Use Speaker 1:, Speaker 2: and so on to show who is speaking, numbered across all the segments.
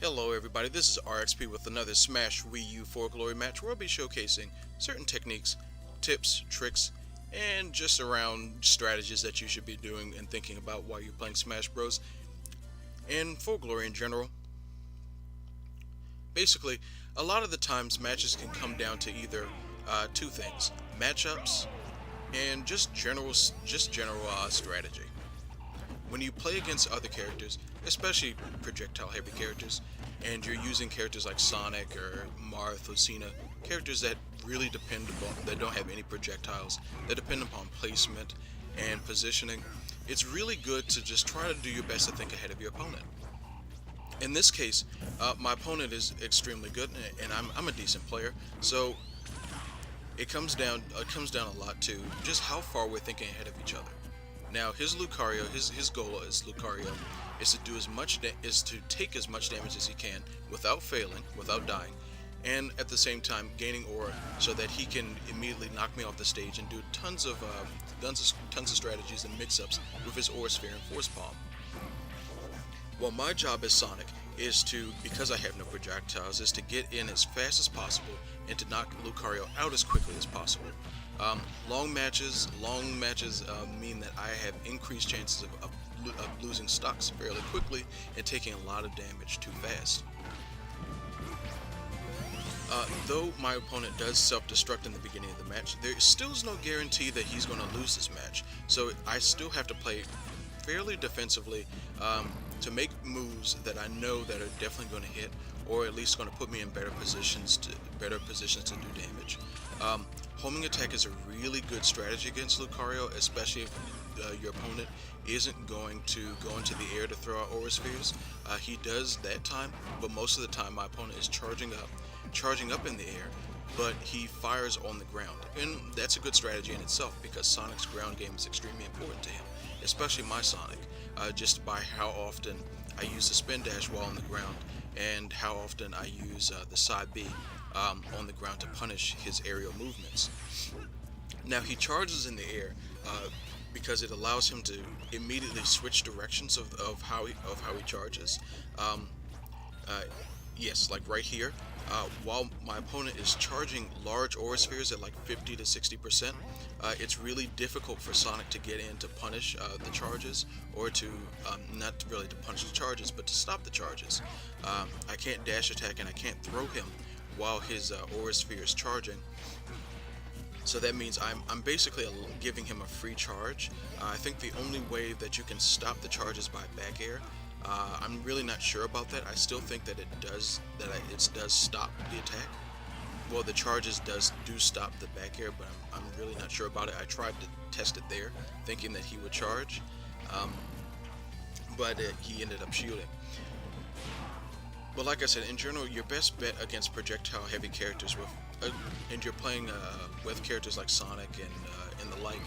Speaker 1: Hello everybody, this is RXP with another Smash Wii U for Glory match where I'll be showcasing certain techniques, tips, tricks, and just around strategies that you should be doing and thinking about while you're playing Smash Bros. And for Glory in general. Basically, a lot of the times matches can come down to either two things: matchups and just general strategy. When you play against other characters, especially projectile heavy characters, and you're using characters like Sonic or Marth, Lucina, characters that really depend upon, that don't have any projectiles, that depend upon placement and positioning, it's really good to just try to do your best to think ahead of your opponent. In this case, my opponent is extremely good, and I'm a decent player, so it comes down a lot to just how far we're thinking ahead of each other. Now, his Lucario, his goal as Lucario is to do is to take as much damage as he can without failing, without dying, and at the same time gaining aura so that he can immediately knock me off the stage and do tons of strategies and mix-ups with his aura sphere and force palm. Well, my job as Sonic is to, because I have no projectiles, is to get in as fast as possible and to knock Lucario out as quickly as possible. Long matches mean that I have increased chances of losing stocks fairly quickly and taking a lot of damage too fast. Though my opponent does self-destruct in the beginning of the match, there still is no guarantee that he's going to lose this match. So I still have to play fairly defensively to make moves that I know that are definitely going to hit, or at least going to put me in better positions to do damage. Homing attack is a really good strategy against Lucario, especially if your opponent isn't going to go into the air to throw out aura spheres. He does that time, but most of the time my opponent is charging up in the air, but he fires on the ground, and that's a good strategy in itself because Sonic's ground game is extremely important to him, especially my Sonic, just by how often I use the spin dash while on the ground and how often I use the side B on the ground to punish his aerial movements. Now he charges in the air because it allows him to immediately switch directions of how he charges. Um, uh, yes, like right here. While my opponent is charging large aura spheres at like 50 to 60%, it's really difficult for Sonic to get in to punish the charges, or to not really to punish the charges, but to stop the charges. I can't dash attack and I can't throw him while his aura sphere is charging. So that means I'm basically giving him a free charge. I think the only way that you can stop the charge is by back air. I'm really not sure about that. I still think that it does stop the attack. Well, the charges do stop the back air, but I'm really not sure about it. I tried to test it there, thinking that he would charge, but he ended up shielding. But like I said, in general, your best bet against projectile-heavy characters and you're playing with characters like Sonic and the like,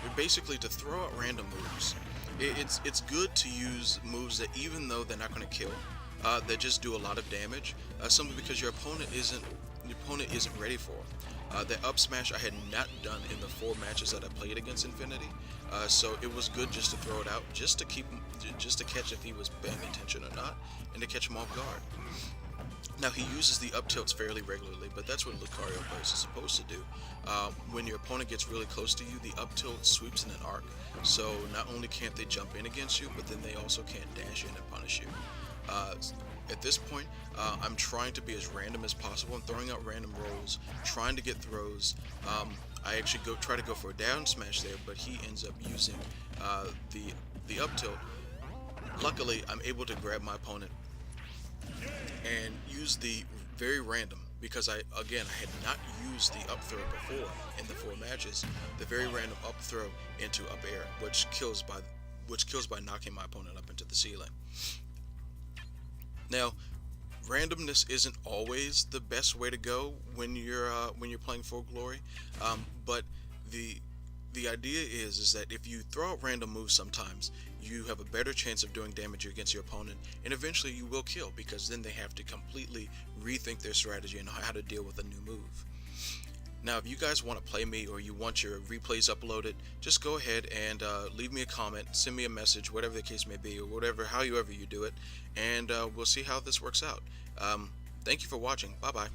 Speaker 1: you're basically to throw out random moves. It's good to use moves that, even though they're not going to kill, that just do a lot of damage, simply because your opponent isn't ready for. The up smash I had not done in the 4 matches that I played against Infinity, so it was good just to throw it out, just to catch if he was paying attention or not, and to catch him off guard. Now he uses the up tilts fairly regularly, but that's what Lucario players are supposed to do. When your opponent gets really close to you, the up tilt sweeps in an arc, so not only can't they jump in against you, but then they also can't dash in and punish you. At this point, I'm trying to be as random as possible. I'm throwing out random rolls, trying to get throws. I actually try to go for a down smash there, but he ends up using the up tilt. Luckily, I'm able to grab my opponent and use the very random, because I had not used the up throw before in the 4 matches, the very random up throw into up air, which kills by knocking my opponent up into the ceiling. Now, randomness isn't always the best way to go when you're playing for Glory, but the idea is that if you throw out random moves, sometimes you have a better chance of doing damage against your opponent, and eventually you will kill, because then they have to completely rethink their strategy and how to deal with a new move. Now, if you guys want to play me or you want your replays uploaded, just go ahead and leave me a comment, send me a message, whatever the case may be, or whatever, however you do it, and we'll see how this works out. Thank you for watching. Bye bye.